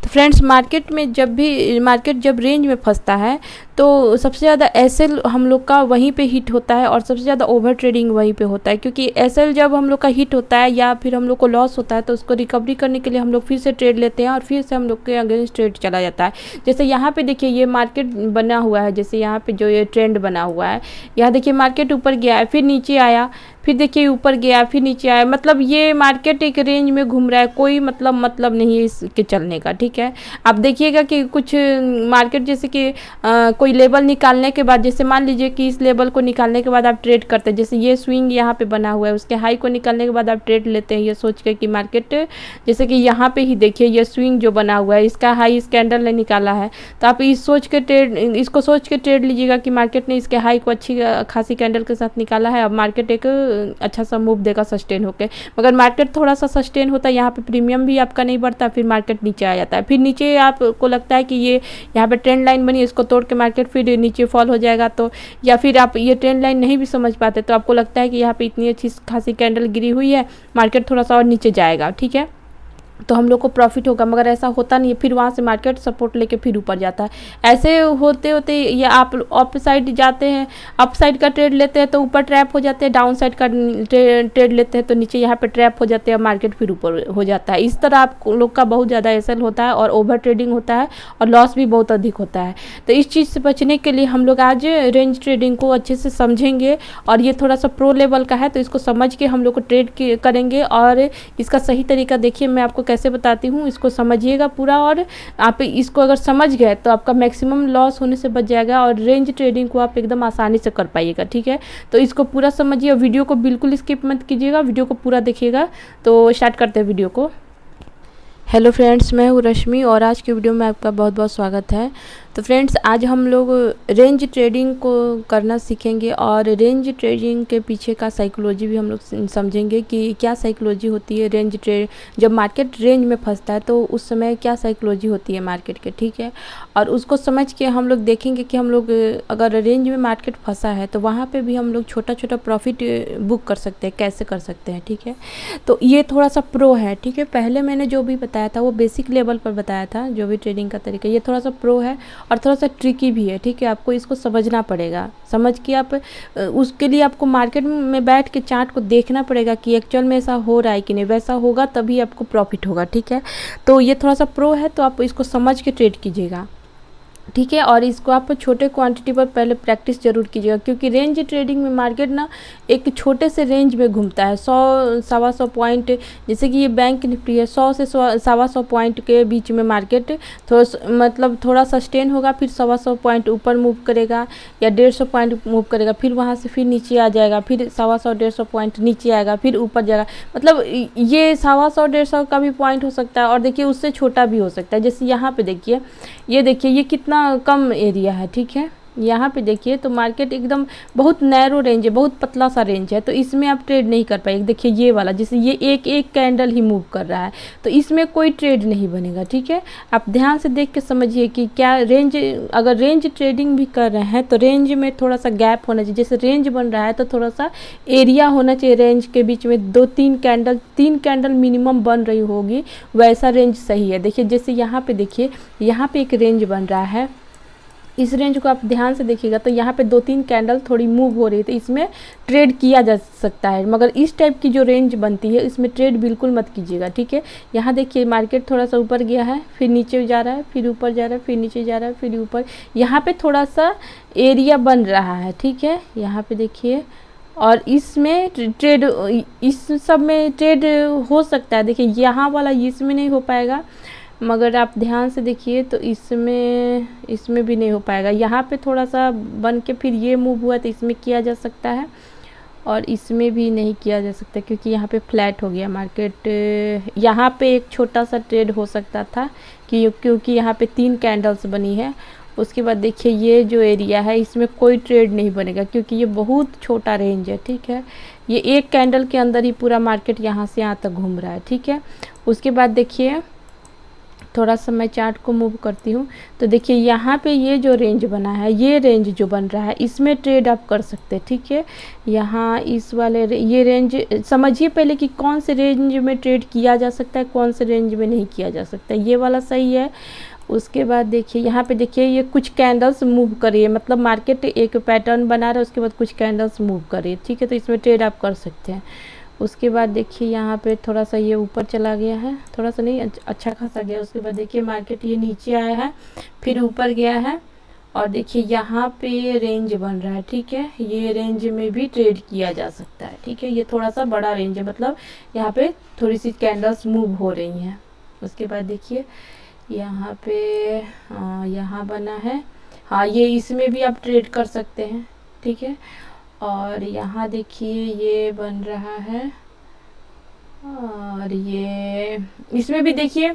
तो friends market जब range में फंसता है तो सबसे ज़्यादा एसएल हम लोग का वहीं पे हिट होता है और सबसे ज़्यादा ओवर ट्रेडिंग वहीं पे होता है, क्योंकि एसएल जब हम लोग का हिट होता है या फिर हम लोग को लॉस होता है तो उसको रिकवरी करने के लिए हम लोग फिर से ट्रेड लेते हैं और फिर से हम लोग के अगेंस्ट ट्रेड चला जाता है। जैसे यहाँ पे देखिए ये मार्केट बना हुआ है, जैसे यहाँ पे जो ये ट्रेंड बना हुआ है, यहाँ देखिए मार्केट ऊपर गया है फिर नीचे आया, फिर देखिए ऊपर गया फिर नीचे आया, मतलब ये मार्केट एक रेंज में घूम रहा है, कोई मतलब नहीं है इसके चलने का। ठीक है, आप देखिएगा कि कुछ मार्केट जैसे कि कोई लेवल निकालने के बाद, जैसे मान लीजिए कि इस लेवल को निकालने के बाद आप ट्रेड करते हैं, जैसे ये स्विंग यहाँ पे बना हुआ है, उसके हाई को निकालने के बाद आप ट्रेड लेते हैं ये सोच के कि मार्केट, जैसे कि यहाँ पे ही देखिए ये स्विंग जो बना हुआ है इसका हाई इस कैंडल ने निकाला है, तो आप इसको सोच के ट्रेड लीजिएगा कि मार्केट ने इसके हाई को अच्छी खासी कैंडल के साथ निकाला है, अब मार्केट एक अच्छा सा मूव देगा सस्टेन होकर। मगर मार्केट थोड़ा सा सस्टेन होता है, यहाँ पे प्रीमियम भी आपका नहीं बढ़ता, फिर मार्केट नीचे आ जाता है, फिर नीचे आपको लगता है कि ये यहाँ पे ट्रेंड लाइन बनी, इसको तोड़ के मार्केट फिर नीचे फॉल हो जाएगा, तो या फिर आप ये ट्रेंड लाइन नहीं भी समझ पाते तो आपको लगता है कि यहाँ पे इतनी अच्छी खासी कैंडल गिरी हुई है, मार्केट थोड़ा सा और नीचे जाएगा, ठीक है, तो हम लोग को प्रॉफिट होगा। मगर ऐसा होता नहीं है, फिर वहाँ से मार्केट सपोर्ट लेके फिर ऊपर जाता है। ऐसे होते होते या आप अप साइड जाते हैं, अप साइड का ट्रेड लेते हैं तो ऊपर ट्रैप हो जाते हैं, डाउन साइड का ट्रेड लेते हैं तो नीचे यहाँ पे ट्रैप हो जाते हैं, मार्केट फिर ऊपर हो जाता है। इस तरह आप लोग का बहुत ज़्यादा एसएल होता है और ओवर ट्रेडिंग होता है और लॉस भी बहुत अधिक होता है। तो इस चीज़ से बचने के लिए हम लोग आज रेंज ट्रेडिंग को अच्छे से समझेंगे, और ये थोड़ा सा प्रो लेवल का है तो इसको समझ के हम लोग को ट्रेड करेंगे। और इसका सही तरीका देखिए मैं आपको कैसे बताती हूँ, इसको समझिएगा पूरा, और आप इसको अगर समझ गए तो आपका मैक्सिमम लॉस होने से बच जाएगा और रेंज ट्रेडिंग को आप एकदम आसानी से कर पाइएगा। ठीक है, तो इसको पूरा समझिए, वीडियो को बिल्कुल स्किप मत कीजिएगा, वीडियो को पूरा देखिएगा। तो स्टार्ट करते हैं वीडियो को। हेलो फ्रेंड्स, मैं हूँ रश्मि और आज की वीडियो में आपका बहुत बहुत स्वागत है। तो फ्रेंड्स, आज हम लोग रेंज ट्रेडिंग को करना सीखेंगे और रेंज ट्रेडिंग के पीछे का साइकोलॉजी भी हम लोग समझेंगे कि क्या साइकोलॉजी होती है रेंज ट्रेड, जब मार्केट रेंज में फंसता है तो उस समय क्या साइकोलॉजी होती है मार्केट के। ठीक है, और उसको समझ के हम लोग देखेंगे कि हम लोग अगर रेंज में मार्केट फंसा है तो वहाँ पर भी हम लोग छोटा छोटा प्रॉफिट बुक कर सकते हैं, कैसे कर सकते हैं। ठीक है, तो ये थोड़ा सा प्रो है। ठीक है, पहले मैंने जो भी बताया था वो बेसिक लेवल पर बताया था, जो भी ट्रेडिंग का तरीका, ये थोड़ा सा प्रो है और थोड़ा सा ट्रिकी भी है। ठीक है, आपको इसको समझना पड़ेगा, समझ के आप उसके लिए आपको मार्केट में बैठ के चार्ट को देखना पड़ेगा कि एक्चुअल में ऐसा हो रहा है कि नहीं, वैसा होगा तभी आपको प्रॉफिट होगा। ठीक है, तो ये थोड़ा सा प्रो है, तो आप इसको समझ के ट्रेड कीजिएगा। ठीक है, और इसको आप छोटे क्वांटिटी पर पहले प्रैक्टिस जरूर कीजिएगा, क्योंकि रेंज ट्रेडिंग में मार्केट ना एक छोटे से रेंज में घूमता है, 100-125 पॉइंट, जैसे कि ये बैंक निफ्टी है, 100 से 125 पॉइंट के बीच में मार्केट थोड़ा सस्टेन होगा, फिर 125 पॉइंट ऊपर मूव करेगा या 150 पॉइंट मूव करेगा, फिर वहाँ से फिर नीचे आ जाएगा, फिर 125-150 पॉइंट नीचे आएगा, फिर ऊपर जाएगा। मतलब ये 125-150 का भी पॉइंट हो सकता है और देखिए उससे छोटा भी हो सकता है। जैसे यहाँ पे देखिए, ये देखिए ये कितना कम एरिया है। ठीक है, यहाँ पे देखिए तो मार्केट एकदम बहुत नैरो रेंज है, बहुत पतला सा रेंज है, तो इसमें आप ट्रेड नहीं कर पाएंगे। देखिए ये वाला, जैसे ये एक एक कैंडल ही मूव कर रहा है तो इसमें कोई ट्रेड नहीं बनेगा। ठीक है, आप ध्यान से देख के समझिए कि क्या रेंज, अगर रेंज ट्रेडिंग भी कर रहे हैं तो रेंज में थोड़ा सा गैप होना चाहिए। जैसे रेंज बन रहा है तो थोड़ा सा एरिया होना चाहिए रेंज के बीच में, 2-3 कैंडल मिनिमम बन रही होगी, वैसा रेंज सही है। देखिए जैसे यहाँ पे देखिए, यहाँ पे एक रेंज बन रहा है, इस रेंज को आप ध्यान से देखिएगा तो यहाँ पे 2-3 कैंडल थोड़ी मूव हो रही है, तो इसमें ट्रेड किया जा सकता है। मगर इस टाइप की जो रेंज बनती है इसमें ट्रेड बिल्कुल मत कीजिएगा। ठीक है, यहाँ देखिए मार्केट थोड़ा सा ऊपर गया है, फिर नीचे जा रहा है, फिर ऊपर जा रहा है, फिर नीचे जा रहा है, फिर ऊपर, यहाँ पे थोड़ा सा एरिया बन रहा है। ठीक है, यहाँ पे देखिए, और इसमें ट्रेड, इस सब में ट्रेड हो सकता है। देखिए यहाँ वाला इसमें नहीं हो पाएगा, मगर आप ध्यान से देखिए तो इसमें भी नहीं हो पाएगा। यहाँ पे थोड़ा सा बन के फिर ये मूव हुआ तो इसमें किया जा सकता है, और इसमें भी नहीं किया जा सकता क्योंकि यहाँ पे फ्लैट हो गया मार्केट। यहाँ पे एक छोटा सा ट्रेड हो सकता था क्योंकि यहाँ पे 3 कैंडल्स बनी है। उसके बाद देखिए ये जो एरिया है इसमें कोई ट्रेड नहीं बनेगा क्योंकि ये बहुत छोटा रेंज है। ठीक है, ये एक कैंडल के अंदर ही पूरा मार्केट यहाँ से यहाँ तक घूम रहा है। ठीक है, उसके बाद देखिए थोड़ा सा मैं चार्ट को मूव करती हूँ तो देखिए यहाँ पे ये जो रेंज बना है, ये रेंज जो बन रहा है, इसमें ट्रेड आप कर सकते हैं। ठीक है, यहाँ इस वाले ये रेंज समझिए पहले कि कौन से रेंज में ट्रेड किया जा सकता है, कौन से रेंज में नहीं किया जा सकता है। ये वाला सही है। उसके बाद देखिए यहाँ पे देखिए ये कुछ कैंडल्स मूव करिए, मतलब मार्केट एक पैटर्न बना रहा है, उसके बाद कुछ कैंडल्स मूव करिए। ठीक है, तो इसमें ट्रेड आप कर सकते हैं। उसके बाद देखिए यहाँ पे थोड़ा सा ये ऊपर चला गया है, थोड़ा सा नहीं, अच्छा खासा गया। उसके बाद देखिए मार्केट ये नीचे आया है, फिर ऊपर गया है, और देखिए यहाँ पे रेंज बन रहा है। ठीक है, ये रेंज में भी ट्रेड किया जा सकता है। ठीक है, ये थोड़ा सा बड़ा रेंज है, मतलब यहाँ पे थोड़ी सी कैंडल्स मूव हो रही हैं। उसके बाद देखिए यहाँ पे यहाँ बना है, हाँ ये इसमें भी आप ट्रेड कर सकते हैं। ठीक है, और यहाँ देखिए ये बन रहा है, और ये इसमें भी देखिए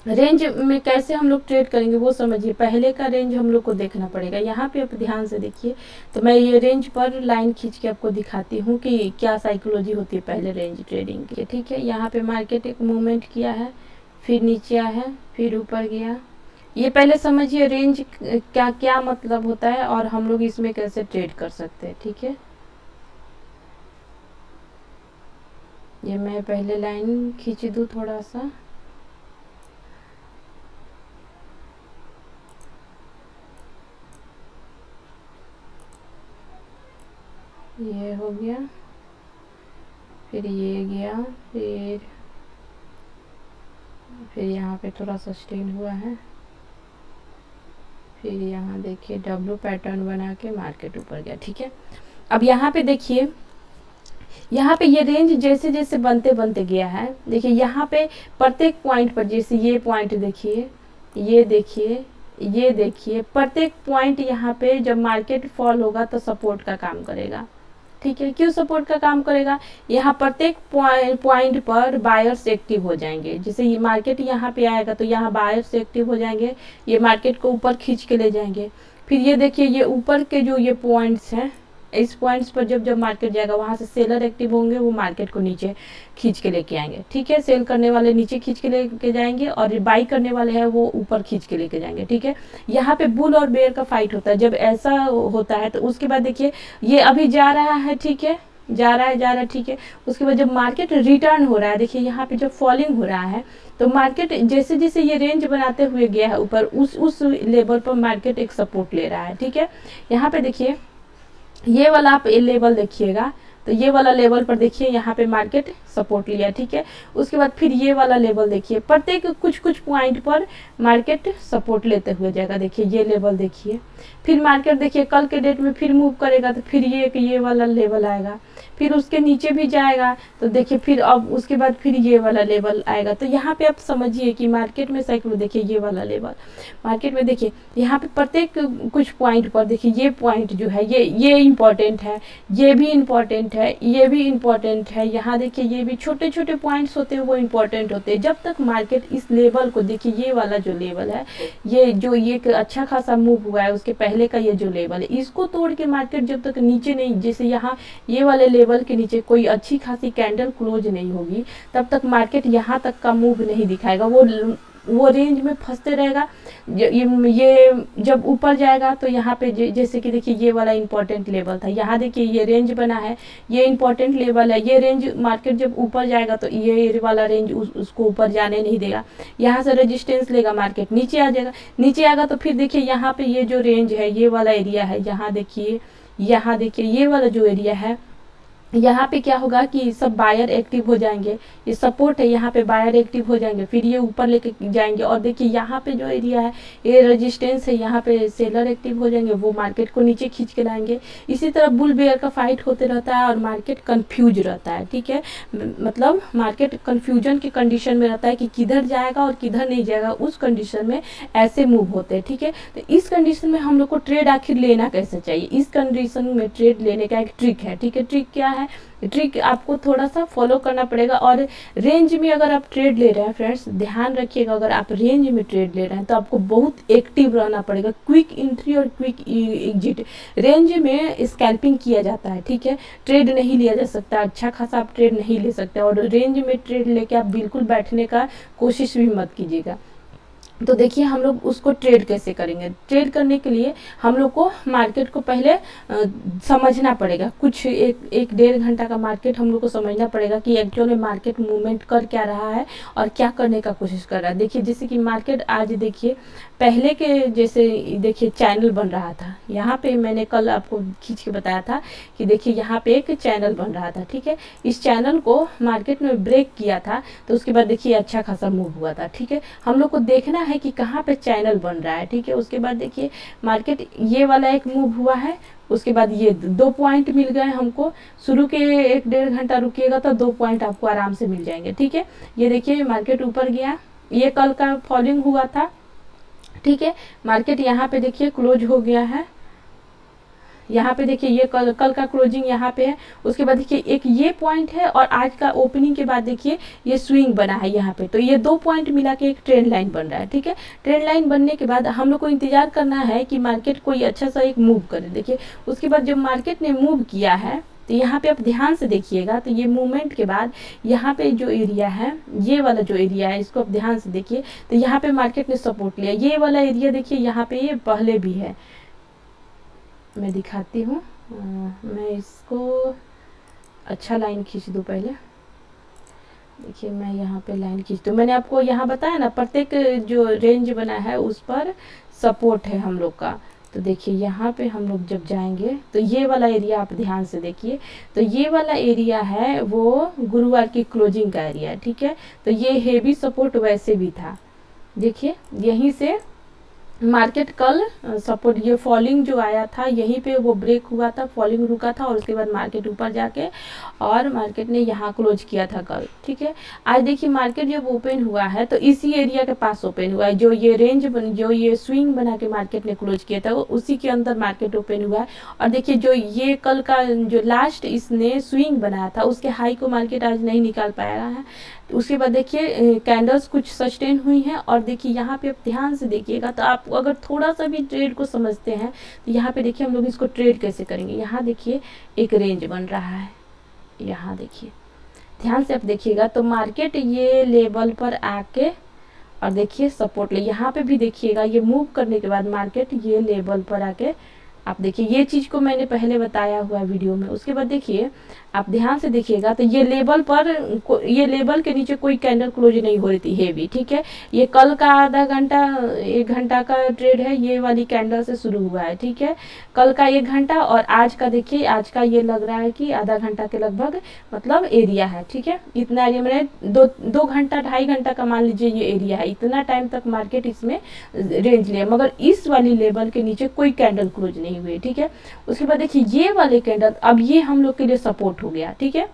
रेंज में कैसे हम लोग ट्रेड करेंगे वो समझिए। पहले का रेंज हम लोग को देखना पड़ेगा। यहाँ पे आप ध्यान से देखिए, तो मैं ये रेंज पर लाइन खींच के आपको दिखाती हूँ कि क्या साइकोलॉजी होती है पहले रेंज ट्रेडिंग की। ठीक है, यहाँ पे मार्केट एक मूवमेंट किया है, फिर नीचे आया है, फिर ऊपर गया। ये पहले समझिए रेंज क्या क्या मतलब होता है और हम लोग इसमें कैसे ट्रेड कर सकते हैं। ठीक है, ये मैं पहले लाइन खींच दूँ थोड़ा सा, ये हो गया, फिर ये गया, फिर यहाँ पे थोड़ा सस्टेन हुआ है, फिर यहाँ देखिए डब्लू पैटर्न बना के मार्केट ऊपर गया। ठीक है, अब यहाँ पे देखिए, यहाँ पे ये रेंज जैसे जैसे बनते बनते गया है, देखिए यहाँ पे प्रत्येक पॉइंट पर, जैसे ये पॉइंट देखिए, ये देखिए, ये देखिए, प्रत्येक पॉइंट यहाँ पे जब मार्केट फॉल होगा तो सपोर्ट का काम करेगा। ठीक है, क्यों सपोर्ट का काम करेगा? यहाँ प्रत्येक पॉइंट पर बायर्स एक्टिव हो जाएंगे। जैसे ये मार्केट यहाँ पे आएगा तो यहाँ बायर्स एक्टिव हो जाएंगे, ये मार्केट को ऊपर खींच के ले जाएंगे। फिर ये देखिए ये ऊपर के जो ये पॉइंट्स हैं, इस पॉइंट्स पर जब जब मार्केट जाएगा वहाँ से सेलर एक्टिव होंगे, वो मार्केट को नीचे खींच के लेके आएंगे। ठीक है, सेल करने वाले नीचे खींच के लेके जाएंगे और बाई करने वाले हैं वो ऊपर खींच के लेके जाएंगे। ठीक है, यहाँ पे बुल और बेयर का फाइट होता है। जब ऐसा होता है तो उसके बाद देखिए ये अभी जा रहा है, ठीक है, जा रहा है, ठीक है। उसके बाद जब मार्केट रिटर्न हो रहा है, देखिए यहाँ पे जब फॉलिंग हो रहा है तो मार्केट जैसे जैसे ये रेंज बनाते हुए गया है ऊपर, उस लेवल पर मार्केट एक सपोर्ट ले रहा है। ठीक है, यहाँ पे देखिए ये वाला आप लेवल देखिएगा, तो ये वाला लेवल पर देखिए यहाँ पे मार्केट सपोर्ट लिया। ठीक है, उसके बाद फिर ये वाला लेवल देखिए, प्रत्येक कुछ कुछ पॉइंट पर मार्केट सपोर्ट लेते हुए जाएगा। देखिए ये लेवल देखिए, फिर मार्केट देखिए कल के डेट में फिर मूव करेगा तो फिर ये वाला लेवल आएगा, फिर उसके नीचे भी जाएगा तो देखिए फिर अब उसके बाद फिर ये वाला लेवल आएगा। तो यहाँ पे आप समझिए कि मार्केट में साइकिल देखिए ये वाला लेवल, मार्केट में देखिए यहाँ पे प्रत्येक कुछ पॉइंट पर देखिए ये पॉइंट जो है ये इम्पॉर्टेंट है, ये भी इम्पॉर्टेंट है, ये भी इम्पॉर्टेंट है। यहाँ देखिए ये भी छोटे छोटे पॉइंट्स होते हैं वो इम्पॉर्टेंट होते हैं। जब तक मार्केट इस लेवल को देखिए, ये वाला जो लेवल है, ये जो ये अच्छा खासा मूव हुआ है उसके पहले का ये जो लेवल है, इसको तोड़ के मार्केट जब तक नीचे नहीं, जैसे यहाँ ये वाले लेवल के नीचे कोई अच्छी खासी कैंडल क्लोज नहीं होगी तब तक मार्केट यहाँ तक का मूव नहीं दिखाएगा। वो रेंज में फंसते रहेगा। ये जब ऊपर जाएगा तो यहाँ पे जैसे कि देखिए ये वाला इंपॉर्टेंट लेवल था, यहाँ देखिए ये रेंज बना है, ये इंपॉर्टेंट लेवल है। ये रेंज मार्केट जब ऊपर जाएगा तो ये वाला रेंज उसको ऊपर जाने नहीं देगा, यहाँ से रेजिस्टेंस लेगा, मार्केट नीचे आ जाएगा। नीचे आएगा तो फिर देखिए यहाँ पे ये जो रेंज है, ये वाला एरिया है, यहाँ देखिए ये वाला जो एरिया है, यहाँ पे क्या होगा कि सब बायर एक्टिव हो जाएंगे। ये सपोर्ट है, यहाँ पे बायर एक्टिव हो जाएंगे, फिर ये ऊपर लेके जाएंगे। और देखिए यहाँ पे जो एरिया है ये रेजिस्टेंस है, यहाँ पे सेलर एक्टिव हो जाएंगे, वो मार्केट को नीचे खींच के लाएंगे। इसी तरह बुल बेयर का फाइट होते रहता है और मार्केट कंफ्यूज रहता है। ठीक है, मतलब मार्केट कंफ्यूजन की कंडीशन में रहता है कि किधर जाएगा और किधर नहीं जाएगा, उस कंडीशन में ऐसे मूव होते हैं। ठीक है, तो इस कंडीशन में हम लोग को ट्रेड आखिर लेना कैसे चाहिए, इस कंडीशन में ट्रेड लेने का एक ट्रिक है। ठीक है, ट्रिक क्या है? ट्रिक आपको थोड़ा सा फॉलो करना पड़ेगा। और रेंज में अगर आप ट्रेड ले रहे हैं फ्रेंड्स, ध्यान रखिएगा, अगर आप रेंज में ट्रेड ले रहे हैं तो आपको बहुत एक्टिव रहना पड़ेगा। क्विक एंट्री और क्विक एग्जिट, रेंज में स्कैल्पिंग किया जाता है। ठीक है, ट्रेड नहीं लिया जा सकता, अच्छा खासा आप ट्रेड नहीं ले सकते। और रेंज में ट्रेड लेके आप बिल्कुल बैठने का कोशिश भी मत कीजिएगा। तो देखिए हम लोग उसको ट्रेड कैसे करेंगे। ट्रेड करने के लिए हम लोग को मार्केट को पहले समझना पड़ेगा। कुछ एक डेढ़ घंटा का मार्केट हम लोग को समझना पड़ेगा कि एक्चुअल में मार्केट मूवमेंट कर क्या रहा है और क्या करने का कोशिश कर रहा है। देखिए जैसे कि मार्केट आज देखिए पहले के जैसे देखिए चैनल बन रहा था। यहाँ पे मैंने कल आपको खींच के बताया था कि देखिए यहाँ पे एक चैनल बन रहा था, ठीक है। इस चैनल को मार्केट में ब्रेक किया था तो उसके बाद देखिए अच्छा खासा मूव हुआ था, ठीक है। हम लोग को देखना है कि कहाँ पे चैनल बन रहा है, ठीक है। उसके बाद देखिए मार्केट ये वाला एक मूव हुआ है, उसके बाद ये 2 पॉइंट मिल गए हमको। शुरू के एक डेढ़ घंटा रुकिएगा तो 2 पॉइंट आपको आराम से मिल जाएंगे, ठीक है। ये देखिए मार्केट ऊपर गया, ये कल का फॉलिंग हुआ था, ठीक है। मार्केट यहाँ पे देखिए क्लोज हो गया है, यहाँ पे देखिए ये कल का क्लोजिंग यहाँ पे है। उसके बाद देखिए एक ये पॉइंट है और आज का ओपनिंग के बाद देखिए ये स्विंग बना है यहाँ पे। तो ये 2 पॉइंट मिला के एक ट्रेंड लाइन बन रहा है, ठीक है। ट्रेंड लाइन बनने के बाद हम लोग को इंतजार करना है कि मार्केट कोई अच्छा सा एक मूव करे। देखिए उसके बाद जब मार्केट ने मूव किया है तो यहाँ पे आप ध्यान से देखिएगा, तो ये मूवमेंट के बाद यहाँ पे जो एरिया है, ये वाला जो एरिया है इसको आप ध्यान से देखिए। तो यहाँ पे मार्केट ने सपोर्ट लिया, ये वाला एरिया देखिए यहाँ पे ये पहले भी है, मैं दिखाती हूँ। मैं इसको अच्छा लाइन खींच दूँ पहले। देखिए मैं यहाँ पे लाइन खींच दूँ। मैंने आपको यहाँ बताया ना प्रत्येक जो रेंज बना है उस पर सपोर्ट है हम लोग का। तो देखिए यहाँ पे हम लोग जब जाएंगे तो ये वाला एरिया आप ध्यान से देखिए। तो ये वाला एरिया है वो गुरुवार की क्लोजिंग का एरिया है, ठीक है। तो ये हेवी सपोर्ट वैसे भी था, देखिए यहीं से मार्केट कल सपोर्ट, ये फॉलिंग जो आया था यहीं पे वो ब्रेक हुआ था, फॉलिंग रुका था और उसके बाद मार्केट ऊपर जाके और मार्केट ने यहाँ क्लोज किया था कल, ठीक है। आज देखिए मार्केट जब ओपन हुआ है तो इसी एरिया के पास ओपन हुआ है, जो ये रेंज जो ये स्विंग बना के मार्केट ने क्लोज किया था वो उसी के अंदर मार्केट ओपन हुआ है। और देखिए जो ये कल का जो लास्ट इसने स्विंग बनाया था उसके हाई को मार्केट आज नहीं निकाल पाया है। उसके बाद देखिए कैंडल्स कुछ सस्टेन हुई हैं और देखिए यहाँ पे आप ध्यान से देखिएगा। तो आप अगर थोड़ा सा भी ट्रेड को समझते हैं तो यहाँ पे देखिए हम लोग इसको ट्रेड कैसे करेंगे। यहाँ देखिए एक रेंज बन रहा है, यहाँ देखिए ध्यान से आप देखिएगा। तो मार्केट ये लेवल पर आके और देखिए सपोर्ट ले, यहाँ पे भी देखिएगा ये मूव करने के बाद मार्केट ये लेवल पर आके आप देखिए, ये चीज़ को मैंने पहले बताया हुआ वीडियो में। उसके बाद देखिए आप ध्यान से देखिएगा तो ये लेवल पर ये लेवल के नीचे कोई कैंडल क्लोज नहीं हो रही थी हेवी, ठीक है। ये कल का आधा घंटा 1 घंटा का ट्रेड है, ये वाली कैंडल से शुरू हुआ है, ठीक है। कल का 1 घंटा और आज का देखिए, आज का ये लग रहा है कि आधा घंटा के लगभग मतलब एरिया है, ठीक है। इतना एरिया मैंने 2 घंटा 2.5 घंटा का मान लीजिए ये एरिया है, इतना टाइम तक मार्केट इसमें रेंज लिया, मगर इस वाली लेवल के नीचे कोई कैंडल क्लोज नहीं हुई, ठीक है। उसके बाद देखिए ये वाले कैंडल, अब ये हम लोग के लिए सपोर्ट हो गया, ठीक है।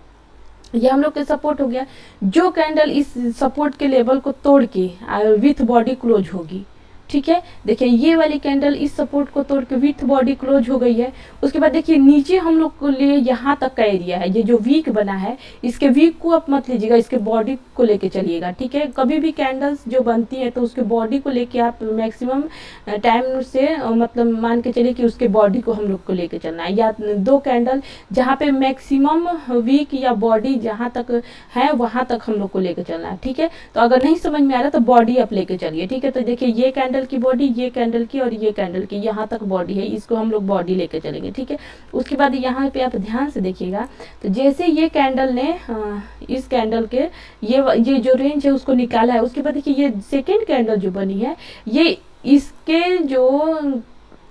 ये हम लोग के सपोर्ट हो गया। जो कैंडल इस सपोर्ट के लेवल को तोड़ के विथ बॉडी क्लोज होगी, ठीक है। देखिए ये वाली कैंडल इस सपोर्ट को तोड़ के विथ बॉडी क्लोज हो गई है। उसके बाद देखिए नीचे हम लोग को लिए यहाँ तक का एरिया है, ये जो वीक बना है इसके वीक को आप मत लीजिएगा, इसके बॉडी को लेके चलिएगा, ठीक है। कभी भी कैंडल्स जो बनती है तो उसके बॉडी को लेके आप मैक्सिमम टाइम से मतलब मान के चलिए कि उसके बॉडी को हम लोग को लेके चलना है, या 2 कैंडल जहाँ पे मैक्सिमम वीक या बॉडी जहाँ तक है वहाँ तक हम लोग को लेके चलना है, ठीक है। तो अगर नहीं समझ में आ रहा तो बॉडी आप लेके चलिए, ठीक है। तो देखिए ये कैंडल की बॉडी, ये कैंडल की और ये कैंडल की यहाँ तक बॉडी है, इसको हम लोग बॉडी लेके चलेंगे, ठीक है। उसके बाद यहाँ पे आप ध्यान से देखिएगा तो जैसे ये कैंडल ने इस कैंडल के ये जो रेंज है उसको निकाला है, उसके बाद देखिए ये सेकेंड कैंडल जो बनी है ये इसके जो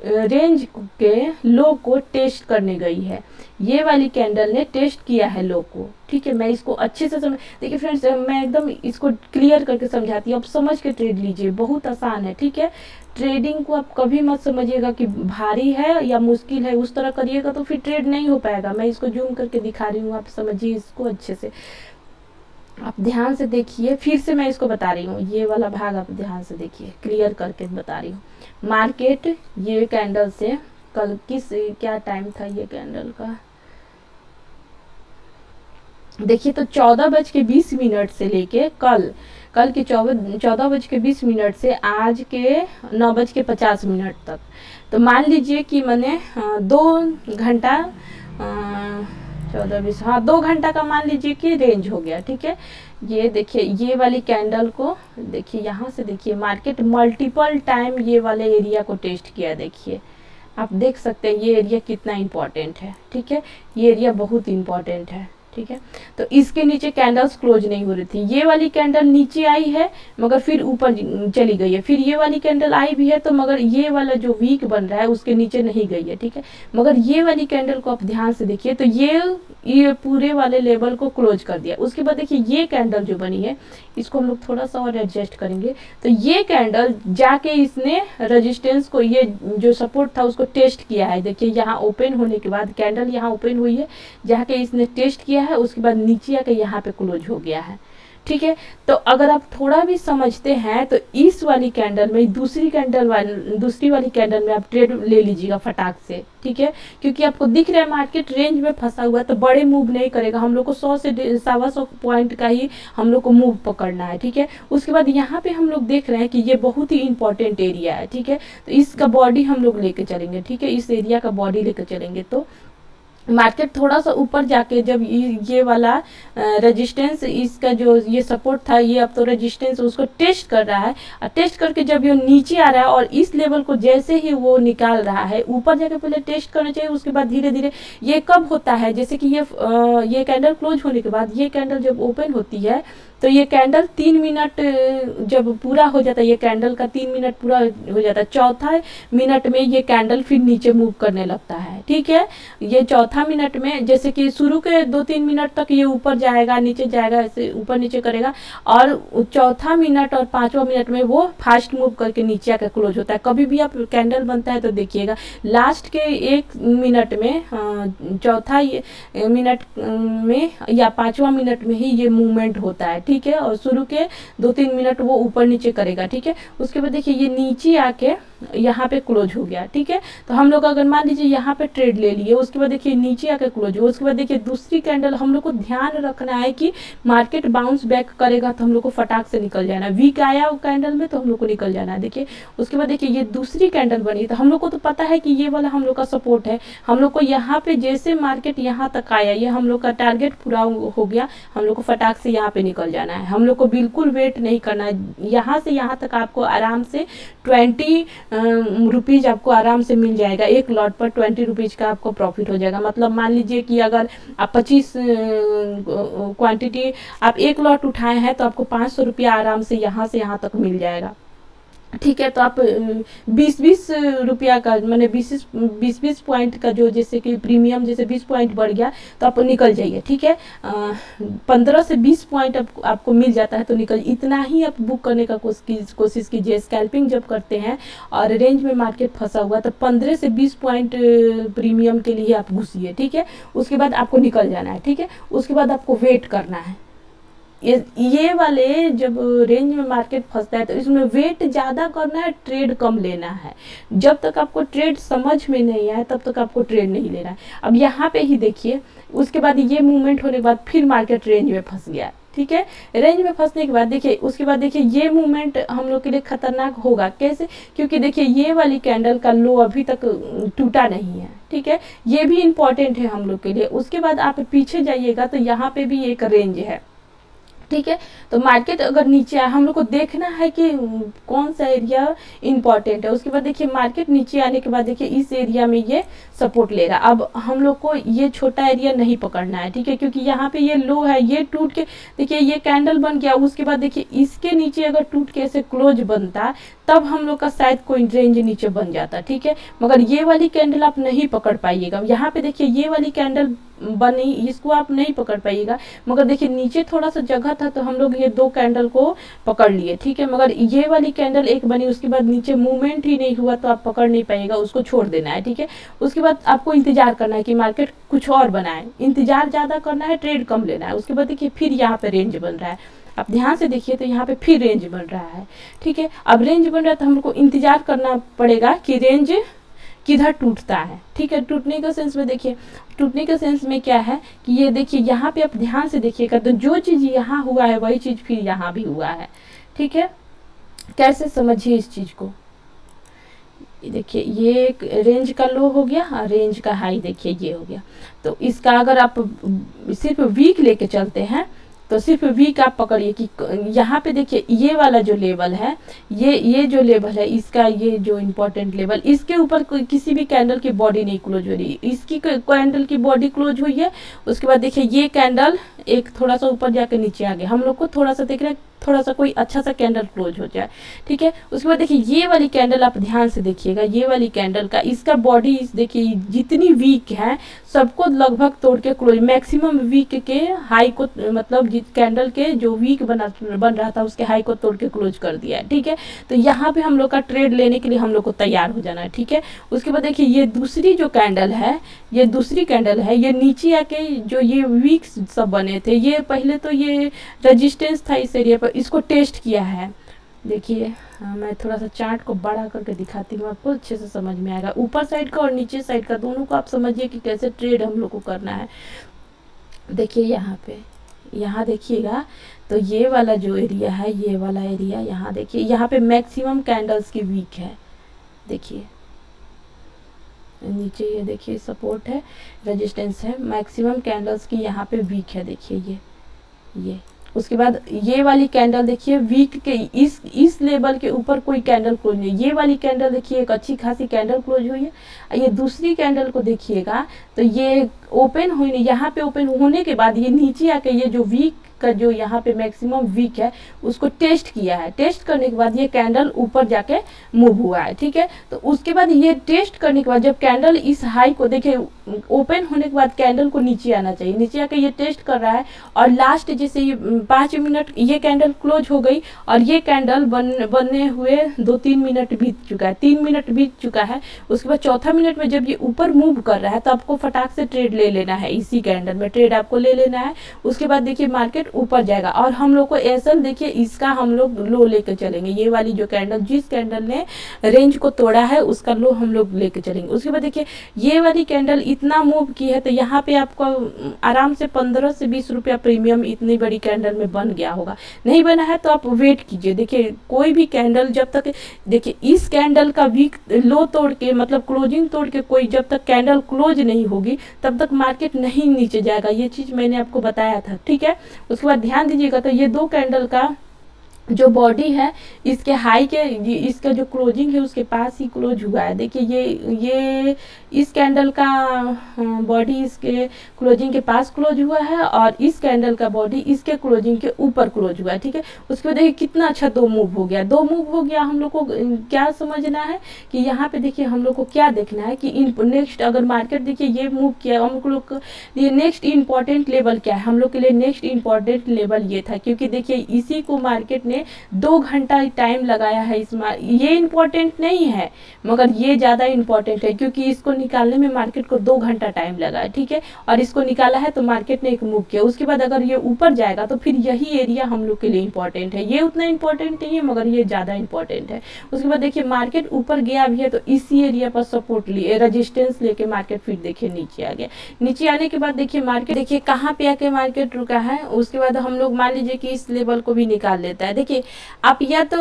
रेंज के लो को टेस्ट करने गई है, ये वाली कैंडल ने टेस्ट किया है लो को, ठीक है। मैं इसको अच्छे से समझ, देखिए फ्रेंड्स मैं एकदम इसको क्लियर करके समझाती हूँ, आप समझ के ट्रेड लीजिए, बहुत आसान है, ठीक है। ट्रेडिंग को आप कभी मत समझिएगा कि भारी है या मुश्किल है, उस तरह करिएगा तो फिर ट्रेड नहीं हो पाएगा। मैं इसको जूम करके दिखा रही हूँ, आप समझिए इसको अच्छे से, आप ध्यान से देखिए। फिर से मैं इसको बता रही हूँ, ये वाला भाग आप ध्यान से देखिए, क्लियर करके बता रही हूँ। मार्केट ये कैंडल से कल क्या टाइम था ये कैंडल का, देखिए तो 14:20 से लेके कल के 14:20 से आज के 9:50 तक, तो मान लीजिए कि मैंने 2 घंटा 14-20 हाँ 2 घंटा का मान लीजिए कि रेंज हो गया, ठीक है। ये देखिए ये वाली कैंडल को देखिए, यहाँ से देखिए मार्केट मल्टीपल टाइम ये वाले एरिया को टेस्ट किया। देखिए आप देख सकते हैं ये एरिया कितना इम्पॉर्टेंट है, ठीक है, ये एरिया बहुत इम्पॉर्टेंट है, ठीक है। तो इसके नीचे कैंडल्स क्लोज नहीं हो रही थी, ये वाली कैंडल नीचे आई है मगर फिर ऊपर चली गई है, फिर ये वाली कैंडल आई भी है तो मगर ये वाला जो वीक बन रहा है उसके नीचे नहीं गई है, ठीक है। मगर ये वाली कैंडल को आप ध्यान से देखिए तो ये पूरे वाले लेवल को क्लोज कर दिया। उसके बाद देखिए ये कैंडल जो बनी है इसको हम लोग थोड़ा सा और एडजस्ट करेंगे, तो ये कैंडल जाके इसने रेजिस्टेंस को, ये जो सपोर्ट था उसको टेस्ट किया है। देखिए यहाँ ओपन होने के बाद कैंडल यहाँ ओपन हुई है, जाके इसने टेस्ट किया है, उसके बाद नीचे आके यहाँ पे क्लोज हो गया है, ठीक है। तो अगर आप थोड़ा भी समझते हैं तो इस वाली कैंडल में दूसरी वाली कैंडल में आप ट्रेड ले लीजिएगा फटाक से, ठीक है, क्योंकि आपको दिख रहा है मार्केट रेंज में फंसा हुआ है तो बड़े मूव नहीं करेगा। हम लोग को 100 से 125 पॉइंट का ही हम लोग को मूव पकड़ना है, ठीक है। उसके बाद यहाँ पे हम लोग देख रहे हैं कि ये बहुत ही इंपॉर्टेंट एरिया है, ठीक है, तो इसका बॉडी हम लोग लेके चलेंगे, ठीक है, इस एरिया का बॉडी लेकर चलेंगे तो मार्केट थोड़ा सा ऊपर जाके जब ये वाला रेजिस्टेंस, इसका जो ये सपोर्ट था, ये अब तो रेजिस्टेंस उसको टेस्ट कर रहा है, और टेस्ट करके जब ये नीचे आ रहा है और इस लेवल को जैसे ही वो निकाल रहा है, ऊपर जाके पहले टेस्ट करना चाहिए, उसके बाद धीरे धीरे ये कब होता है, जैसे कि ये कैंडल क्लोज होने के बाद ये कैंडल जब ओपन होती है तो ये कैंडल 3 मिनट जब पूरा हो जाता है, ये कैंडल का 3 मिनट पूरा हो जाता है, चौथा मिनट में ये कैंडल फिर नीचे मूव करने लगता है, ठीक है। ये चौथा मिनट में जैसे कि शुरू के 2-3 मिनट तक ये ऊपर जाएगा नीचे जाएगा, ऐसे ऊपर नीचे करेगा, और चौथा मिनट और 5वां मिनट में वो फास्ट मूव करके नीचे आकर क्लोज होता है। कभी भी आप कैंडल बनता है तो देखिएगा लास्ट के 1 मिनट में, चौथा मिनट में या 5वां मिनट में ही ये मूवमेंट होता है, ठीक है, और शुरू के 2-3 मिनट वो ऊपर नीचे करेगा, ठीक है। उसके बाद देखिए ये नीचे आके यहाँ पे क्लोज हो गया, ठीक है। तो हम लोग अगर मान लीजिए यहाँ पे ट्रेड ले लिए, उसके बाद देखिए नीचे आके क्लोज हो, उसके बाद देखिए दूसरी कैंडल हम लोग को ध्यान रखना है कि मार्केट बाउंस बैक करेगा तो हम लोग को फटाक से निकल जाना है, वीक आया वो कैंडल में तो हम लोग को निकल जाना है। देखिए उसके बाद देखिए ये दूसरी कैंडल बनी तो हम लोग को तो पता है कि ये वाला हम लोग का सपोर्ट है, हम लोग को यहाँ पे जैसे मार्केट यहाँ तक आया, ये हम लोग का टारगेट पूरा हो गया, हम लोग को फटाक से यहाँ पे निकल जाना है, हम लोग को बिल्कुल वेट नहीं करना है। यहाँ से यहाँ तक आपको आराम से 20 रुपीज़ आपको आराम से मिल जाएगा, एक लॉट पर 20 रुपीज़ का आपको प्रॉफिट हो जाएगा। मतलब मान लीजिए कि अगर आप 25 क्वांटिटी आप एक लॉट उठाए हैं तो आपको 500 रुपया आराम से यहाँ तक मिल जाएगा, ठीक है। तो आप 20-20 रुपया का मैंने 20-20 पॉइंट का जो जैसे कि प्रीमियम जैसे 20 पॉइंट बढ़ गया तो आप निकल जाइए, ठीक है। 15 से 20 पॉइंट आपको मिल जाता है तो निकल, इतना ही आप बुक करने का कोशिश कीजिए। स्कैल्पिंग जब करते हैं और रेंज में मार्केट फंसा हुआ तो 15 से 20 पॉइंट प्रीमियम के लिए आप घुसिए, ठीक है। उसके बाद आपको निकल जाना है, ठीक है। उसके बाद आपको वेट करना है। ये वाले जब रेंज में मार्केट फंसता है तो इसमें वेट ज़्यादा करना है, ट्रेड कम लेना है। जब तक आपको ट्रेड समझ में नहीं आए तब तक आपको ट्रेड नहीं लेना है। अब यहाँ पे ही देखिए, उसके बाद ये मूवमेंट होने के बाद फिर मार्केट रेंज में फंस गया, ठीक है। रेंज में फंसने के बाद देखिए उसके बाद देखिए ये मूवमेंट हम लोग के लिए खतरनाक होगा। कैसे? क्योंकि देखिए ये वाली कैंडल का लो अभी तक टूटा नहीं है, ठीक है, ये भी इम्पॉर्टेंट है हम लोग के लिए। उसके बाद आप पीछे जाइएगा तो यहाँ पे भी एक रेंज है, ठीक है। तो मार्केट अगर नीचे आए, हम लोग को देखना है कि कौन सा एरिया इंपॉर्टेंट है। उसके बाद देखिए मार्केट नीचे आने के बाद देखिए इस एरिया में ये सपोर्ट ले रहा। अब हम लोग को ये छोटा एरिया नहीं पकड़ना है, ठीक है, क्योंकि यहाँ पे ये लो है, ये टूट के देखिए ये कैंडल बन गया। उसके बाद देखिए इसके नीचे अगर टूट के ऐसे क्लोज बनता तब हम लोग का शायद कोई रेंज नीचे बन जाता, ठीक है। मगर ये वाली कैंडल आप नहीं पकड़ पाइएगा। यहाँ पे देखिए ये वाली कैंडल बनी, इसको आप नहीं पकड़ पाइएगा। मगर देखिए नीचे थोड़ा सा जगह था तो हम लोग ये 2 कैंडल को पकड़ लिए, ठीक है। मगर ये वाली कैंडल एक बनी, उसके बाद नीचे मूवमेंट ही नहीं हुआ तो आप पकड़ नहीं पाइएगा, उसको छोड़ देना है, ठीक है। उसके बाद आपको इंतजार करना है कि मार्केट कुछ और बनाए, इंतजार ज़्यादा करना है, ट्रेड कम लेना है। उसके बाद देखिए फिर यहाँ पे रेंज बन रहा है, आप ध्यान से देखिए तो यहाँ पे फिर रेंज बन रहा है, ठीक है। अब रेंज बन रहा है तो हम लोग को इंतजार करना पड़ेगा कि रेंज किधर टूटता है, ठीक है। टूटने का सेंस में देखिए, टूटने के सेंस में क्या है कि ये देखिए यहाँ पे आप ध्यान से देखिएगा तो जो चीज़ यहाँ हुआ है वही चीज़ फिर यहाँ भी हुआ है, ठीक है। कैसे समझिए इस चीज़ को, देखिए ये एक रेंज का लो हो गया और रेंज का हाई देखिए ये हो गया। तो इसका अगर आप सिर्फ वीक लेके चलते हैं तो सिर्फ वीक आप पकड़िए कि यहाँ पे देखिए ये वाला जो लेवल है, ये जो लेवल है इसका, ये जो इम्पोर्टेंट लेवल, इसके ऊपर किसी भी कैंडल की बॉडी नहीं क्लोज हो रही, इसकी कैंडल की बॉडी क्लोज हुई है। उसके बाद देखिए ये कैंडल एक थोड़ा सा ऊपर जाके नीचे आ गया, हम लोग को थोड़ा सा देख रहे हैं, थोड़ा सा कोई अच्छा सा कैंडल क्लोज हो जाए, ठीक है। उसके बाद देखिए ये वाली कैंडल आप ध्यान से देखिएगा, ये वाली कैंडल का इसका बॉडी देखिए जितनी वीक है सबको लगभग तोड़ के क्लोज, मैक्सिमम वीक के हाई को, मतलब कैंडल के जो वीक बन रहा था उसके हाई को तोड़ के क्लोज कर दिया है, ठीक है। तो यहाँ पे हम लोग का ट्रेड लेने के लिए हम लोग को तैयार हो जाना है, ठीक है। उसके बाद देखिए ये दूसरी जो कैंडल है, ये दूसरी कैंडल है, ये नीचे आके जो ये वीक सब बने थे, ये पहले तो ये रेजिस्टेंस था इस एरिया पर, इसको टेस्ट किया है। देखिए मैं थोड़ा सा चार्ट को बड़ा करके दिखाती हूँ, आपको अच्छे से समझ में आएगा, ऊपर साइड का और नीचे साइड का दोनों को आप समझिए कि कैसे ट्रेड हम लोग को करना है। देखिए यहाँ पे, यहाँ देखिएगा तो ये वाला जो एरिया है, ये वाला एरिया, यहाँ देखिए यहाँ पे मैक्सिमम कैंडल्स की वीक है, देखिए नीचे ये देखिए सपोर्ट है, रेजिस्टेंस है, मैक्सिमम कैंडल्स की यहाँ पे वीक है, देखिए ये। उसके बाद ये वाली कैंडल देखिए वीक के इस लेवल के ऊपर कोई कैंडल क्लोज नहीं, ये वाली कैंडल देखिए एक अच्छी खासी कैंडल क्लोज हुई है। ये दूसरी कैंडल को देखिएगा तो ये ओपन हुई नहीं, यहाँ पे ओपन होने के बाद ये नीचे आके ये जो वीक का जो यहाँ पे मैक्सिमम वीक है उसको टेस्ट किया है, टेस्ट करने के बाद ये कैंडल ऊपर जाके मूव हुआ है, ठीक है। तो उसके बाद ये टेस्ट करने के बाद जब कैंडल इस हाई को देखिए ओपन होने के बाद कैंडल को नीचे आना चाहिए, नीचे आके ये टेस्ट कर रहा है और लास्ट जैसे ये 5 मिनट ये कैंडल क्लोज हो गई और ये कैंडल बनने हुए 2-3 मिनट बीत चुका है, 3 मिनट बीत चुका है। उसके बाद चौथा मिनट में जब ये ऊपर मूव कर रहा है तो आपको फटाक से ट्रेड ले लेना है, इसी कैंडल में ट्रेड आपको ले लेना है। उसके बाद देखिए मार्केट ऊपर जाएगा और हम लोग को एसएल देखिए इसका हम लोग लो लेके चलेंगे, ये वाली जो कैंडल जिस कैंडल ने रेंज को तोड़ा है उसका लो हम लोग लेके चलेंगे। उसके बाद देखिए ये वाली कैंडल इतना मूव की है तो यहाँ पे आपको आराम से 15 से 20 रुपया प्रीमियम इतनी बड़ी कैंडल में बन गया होगा। नहीं बना है तो आप वेट कीजिए, देखिए कोई भी कैंडल जब तक देखिए इस कैंडल का वीक लो तोड़ के मतलब क्लोजिंग तोड़ के कोई जब तक कैंडल क्लोज नहीं होगी तब तक मार्केट नहीं नीचे जाएगा, ये चीज़ मैंने आपको बताया था, ठीक है। उसके बाद ध्यान दीजिएगा तो ये दो कैंडल का जो बॉडी है इसके हाई के इसका जो क्लोजिंग है उसके पास ही क्लोज हुआ है। देखिए ये इस कैंडल का बॉडी इसके क्लोजिंग के पास क्लोज हुआ है और इस कैंडल का बॉडी इसके क्लोजिंग के ऊपर क्लोज हुआ है, ठीक है। उसके बाद देखिए कितना अच्छा दो मूव हो गया, दो मूव हो गया। हम लोग को क्या समझना है कि यहाँ पे देखिए हम लोग को क्या देखना है कि नेक्स्ट अगर मार्केट देखिए ये मूव किया, हम लोग को ये नेक्स्ट इंपॉर्टेंट लेवल क्या है, हम लोग के लिए नेक्स्ट इंपॉर्टेंट लेवल ये था, क्योंकि देखिए इसी को मार्केट 2 घंटा टाइम लगाया है ये इंपॉर्टेंट नहीं है मगर ये ज्यादा इंपॉर्टेंट है क्योंकि इसको निकालने में मार्केट को 2 घंटा टाइम लगा है, ठीक है। और इसको निकाला है तो मार्केट ने एक मूव किया, उसके बाद अगर ये ऊपर जाएगा तो फिर यही एरिया हम लोग के लिए इंपॉर्टेंट है, ये उतना इंपॉर्टेंट नहीं है मगर ये ज्यादा इंपॉर्टेंट है। उसके बाद देखिए मार्केट ऊपर गया भी है तो इसी एरिया पर सपोर्ट लिए रेजिस्टेंस लेके मार्केट फिर देखिए नीचे आ गया। नीचे आने के बाद देखिए मार्केट देखिए कहाँ पे आके मार्केट रुका है। उसके बाद हम लोग मान लीजिए कि इस लेवल को भी निकाल लेता है। देखिए आप या तो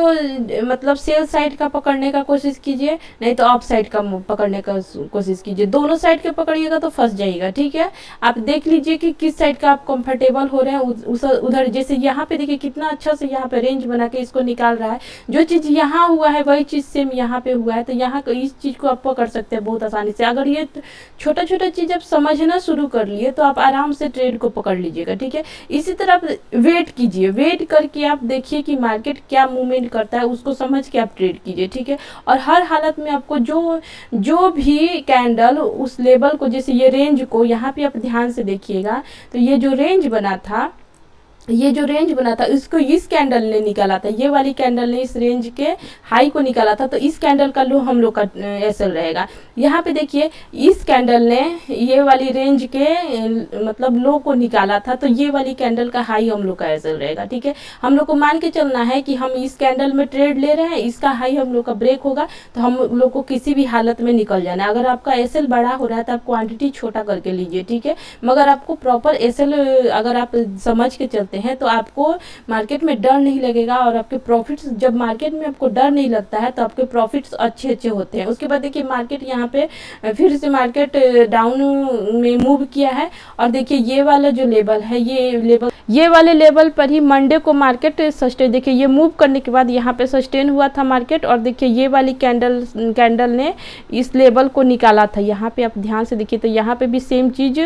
मतलब सेल साइड का पकड़ने का कोशिश कीजिए, नहीं तो ऑफ साइड का पकड़ने का कोशिश कीजिए, दोनों साइड के पकड़िएगा तो फंस जाइएगा, ठीक है। आप देख लीजिए कि किस साइड का आप कंफर्टेबल हो रहे हैं उधर। जैसे यहाँ पे देखिए कितना अच्छा से यहाँ पे रेंज बना के इसको निकाल रहा है, जो चीज़ यहाँ हुआ है वही चीज़ सेम यहाँ पे हुआ है, तो यहाँ इस चीज़ को आप पकड़ सकते हैं बहुत आसानी से। अगर ये छोटा छोटा चीज़ आप समझना शुरू कर लिए तो आप आराम से ट्रेड को पकड़ लीजिएगा, ठीक है। इसी तरह आप वेट कीजिए, वेट करके आप देखिए कि मार्केट क्या मूवमेंट करता है उसको समझ के आप ट्रेड कीजिए, ठीक है। और हर हालत में आपको जो भी कैंडल उस लेवल को, जैसे ये रेंज को यहाँ पे आप ध्यान से देखिएगा तो ये जो रेंज बना था, ये जो रेंज बना था इसको इस कैंडल ने निकाला था, ये वाली कैंडल ने इस रेंज के हाई को निकाला था, तो इस कैंडल का लो हम लोग का एसएल रहेगा। यहाँ पे देखिए इस कैंडल ने ये वाली रेंज के मतलब लो को निकाला था, तो ये वाली कैंडल का हाई हम लोग का एसएल रहेगा, ठीक है। हम लोग को मान के चलना है कि हम इस कैंडल में ट्रेड ले रहे हैं, इसका हाई हम लोग का ब्रेक होगा तो हम लोग को किसी भी हालत में निकल जाना है। अगर आपका एसएल बड़ा हो रहा है तो आप क्वांटिटी छोटा करके लीजिए, ठीक है, मगर आपको प्रॉपर एसएल अगर आप समझ के चलते हैं तो आपको मार्केट में डर नहीं लगेगा और आपके प्रॉफिट्स, जब मार्केट में आपको डर नहीं लगता है तो आपके प्रॉफिट्स अच्छे अच्छे होते हैं। उसके बाद देखिए मार्केट यहाँ पे फिर से मार्केट डाउन में मूव किया है और देखिए ये वाला जो लेवल है, ये लेवल ये वाले लेवल पर ही मंडे को मार्केट सस्टेन, देखिए ये मूव करने के बाद यहाँ पे सस्टेन हुआ था मार्केट, और देखिए ये वाली कैंडल ने इस लेवल को निकाला था। यहाँ पे आप ध्यान से देखिए तो यहाँ पे भी सेम चीज़,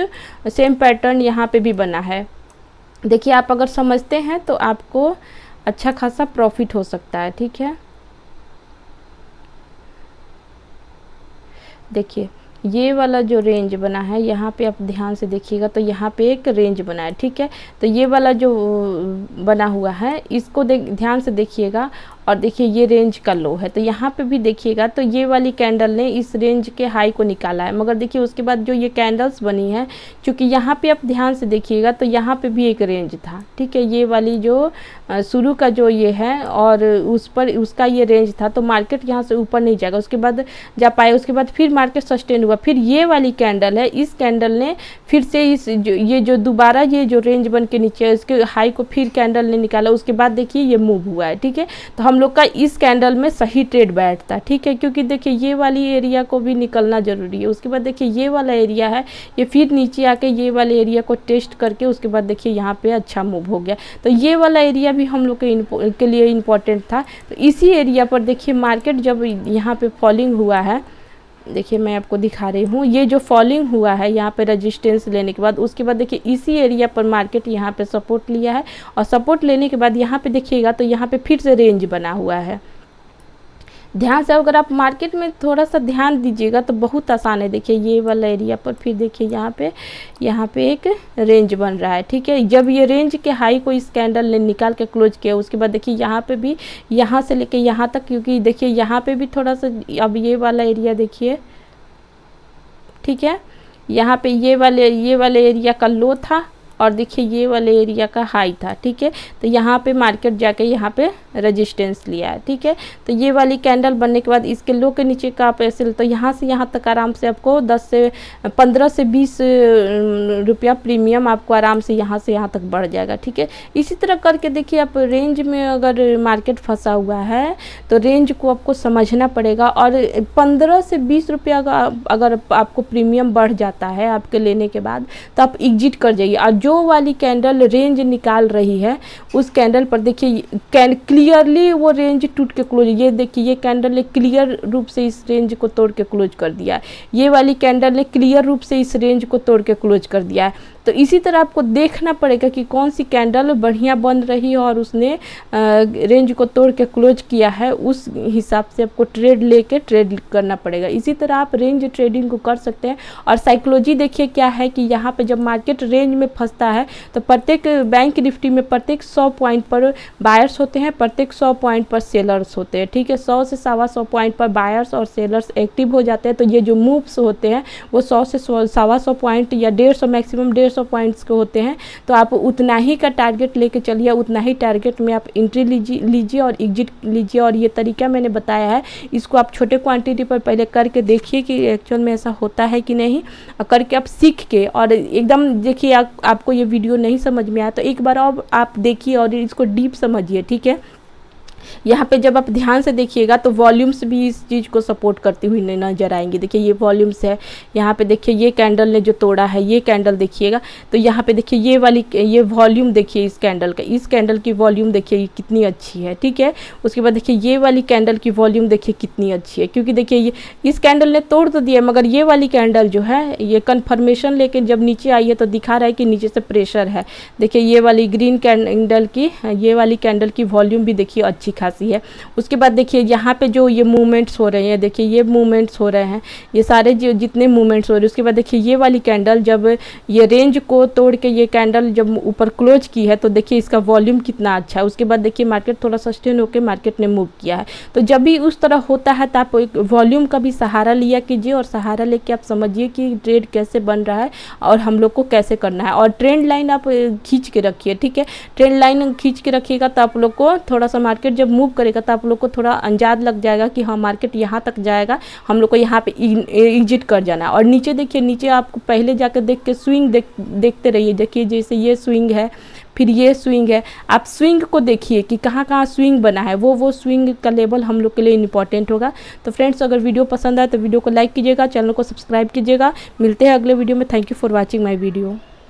सेम पैटर्न यहाँ पे भी बना है। देखिए आप अगर समझते हैं तो आपको अच्छा खासा प्रॉफिट हो सकता है, ठीक है। देखिए ये वाला जो रेंज बना है यहाँ पे आप ध्यान से देखिएगा तो यहाँ पे एक रेंज बना है, ठीक है। तो ये वाला जो बना हुआ है इसको ध्यान से देखिएगा, और देखिए ये रेंज का लो है। तो यहाँ पे भी देखिएगा तो ये वाली कैंडल ने इस रेंज के हाई को निकाला है, मगर देखिए उसके बाद जो ये कैंडल्स बनी है, क्योंकि यहाँ पे आप ध्यान से देखिएगा तो यहाँ पे भी एक रेंज था, ठीक है। ये वाली जो शुरू का जो ये है और उस पर उसका ये रेंज था, तो मार्केट यहाँ से ऊपर नहीं जाएगा, उसके बाद जा पाए, उसके बाद फिर मार्केट सस्टेन हुआ। फिर ये वाली कैंडल है, इस कैंडल ने फिर से ये जो दोबारा ये जो रेंज बन के नीचे है इसके हाई को फिर कैंडल ने निकाला, उसके बाद देखिए ये मूव हुआ है, ठीक है। तो हम लोग का इस कैंडल में सही ट्रेड बैठता है, ठीक है, क्योंकि देखिए ये वाली एरिया को भी निकलना जरूरी है। उसके बाद देखिए ये वाला एरिया है, ये फिर नीचे आके ये वाले एरिया को टेस्ट करके उसके बाद देखिए यहाँ पे अच्छा मूव हो गया। तो ये वाला एरिया भी हम लोग के लिए इम्पोर्टेंट था। तो इसी एरिया पर देखिए मार्केट जब यहाँ पे फॉलिंग हुआ है, देखिए मैं आपको दिखा रही हूँ, ये जो फॉलिंग हुआ है यहाँ पे रेजिस्टेंस लेने के बाद, उसके बाद देखिए इसी एरिया पर मार्केट यहाँ पे सपोर्ट लिया है, और सपोर्ट लेने के बाद यहाँ पे देखिएगा तो यहाँ पे फिर से रेंज बना हुआ है। ध्यान से अगर आप मार्केट में थोड़ा सा ध्यान दीजिएगा तो बहुत आसान है। देखिए ये वाला एरिया पर फिर देखिए यहाँ पे एक रेंज बन रहा है, ठीक है। जब ये रेंज के हाई को इस कैंडल ने निकाल के क्लोज किया, उसके बाद देखिए यहाँ पे भी यहाँ से लेके यहाँ तक, क्योंकि देखिए यहाँ पे भी थोड़ा सा अब ये वाला एरिया देखिए, ठीक है, यहाँ पे ये वाले एरिया का लो था, और देखिए ये वाले एरिया का हाई था, ठीक है। तो यहाँ पे मार्केट जाके यहाँ पे रेजिस्टेंस लिया है, ठीक है। तो ये वाली कैंडल बनने के बाद इसके लो के नीचे का आप ऐसे तो यहाँ से यहाँ तक आराम से आपको 15 से 20 रुपया प्रीमियम आपको आराम से यहाँ तक बढ़ जाएगा, ठीक है। इसी तरह करके देखिए आप रेंज में अगर मार्केट फंसा हुआ है तो रेंज को आपको समझना पड़ेगा, और 15 से 20 रुपया अगर आपको प्रीमियम बढ़ जाता है आपके लेने के बाद तो आप एग्जिट कर जाइए। और जो वाली कैंडल रेंज निकाल रही है उस कैंडल पर देखिए क्लियरली वो रेंज टूट के क्लोज, ये देखिए ये कैंडल ने क्लियर रूप से इस रेंज को तोड़ के क्लोज कर दिया है, ये वाली कैंडल ने क्लियर रूप से इस रेंज को तोड़ के क्लोज कर दिया है। तो इसी तरह आपको देखना पड़ेगा कि कौन सी कैंडल बढ़िया बन रही है और उसने रेंज को तोड़ के क्लोज किया है, उस हिसाब से आपको ट्रेड करना पड़ेगा। इसी तरह आप रेंज ट्रेडिंग को कर सकते हैं। और साइकोलॉजी देखिए क्या है कि यहाँ पे जब मार्केट रेंज में फंसता है तो प्रत्येक बैंक निफ्टी में प्रत्येक 100 पॉइंट पर बायर्स होते हैं, प्रत्येक 100 पॉइंट पर सेलर्स होते हैं, ठीक है। 100 से 125 पॉइंट पर बायर्स और सेलर्स एक्टिव हो जाते हैं। तो ये जो मूव्स होते हैं वो 100 से 125 पॉइंट या 150 मैक्सिमम 150 पॉइंट्स के होते हैं। तो आप उतना ही का टारगेट लेके चलिए, उतना ही टारगेट में आप एंट्री लीजिए और एग्जिट लीजिए। और ये तरीका मैंने बताया है, इसको आप छोटे क्वांटिटी पर पहले करके देखिए कि एक्चुअल में ऐसा होता है कि नहीं, करके आप सीख के, और एकदम देखिए आपको ये वीडियो नहीं समझ में आया तो एक बार और आप देखिए और इसको डीप समझिए, ठीक है। यहाँ पे जब आप ध्यान से देखिएगा तो वॉल्यूम्स भी इस चीज़ को सपोर्ट करती हुई नजर आएंगी। देखिए ये वॉल्यूम्स है, यहाँ पे देखिए ये कैंडल ने जो तोड़ा है, ये कैंडल देखिएगा तो यहाँ पे देखिए ये वॉल्यूम देखिए इस कैंडल का, इस कैंडल की वॉल्यूम देखिए कितनी अच्छी है, ठीक है। उसके बाद देखिए ये वाली कैंडल की वॉल्यूम देखिए कितनी अच्छी है, क्योंकि देखिए ये इस कैंडल ने तोड़ तो दिया, मगर ये वाली कैंडल जो है ये कन्फर्मेशन लेके जब नीचे आई है तो दिखा रहा है कि नीचे से प्रेशर है। देखिए ये वाली ग्रीन कैंडल की, ये वाली कैंडल की वॉल्यूम भी देखिए अच्छी खासी है। उसके बाद देखिए यहाँ पे जो ये मूवमेंट्स हो रहे हैं, देखिए ये मूवमेंट्स हो रहे हैं, ये सारे जो जितने मूवमेंट्स हो रहे हैं। उसके बाद देखिए ये वाली कैंडल जब ये रेंज को तोड़ के ये कैंडल जब ऊपर क्लोज की है तो देखिए इसका वॉल्यूम कितना अच्छा है। उसके बाद देखिए मार्केट थोड़ा सस्टेन होकर मार्केट ने मूव किया है। तो जब भी उस तरह होता है तो आप एक वॉल्यूम का भी सहारा लिया कीजिए, और सहारा लेके आप समझिए कि ट्रेड कैसे बन रहा है और हम लोग को कैसे करना है। और ट्रेंड लाइन आप खींच के रखिए, ठीक है। ट्रेंड लाइन खींच के रखिएगा तो आप लोग को थोड़ा सा मार्केट जब मूव करेगा तो आप लोग को थोड़ा अंदाज लग जाएगा कि हाँ मार्केट यहाँ तक जाएगा, हम लोग को यहाँ पे एग्जिट कर जाना है। और नीचे देखिए, नीचे आपको पहले जाकर देख के स्विंग देखते रहिए। देखिए जैसे ये स्विंग है, फिर ये स्विंग है, आप स्विंग को देखिए कि कहाँ कहाँ स्विंग बना है, वो स्विंग का लेवल हम लोग के लिए इंपॉर्टेंट होगा। तो फ्रेंड्स अगर वीडियो पसंद आए तो वीडियो को लाइक कीजिएगा, चैनल को सब्सक्राइब कीजिएगा। मिलते हैं अगले वीडियो में। Thank you for watching my video.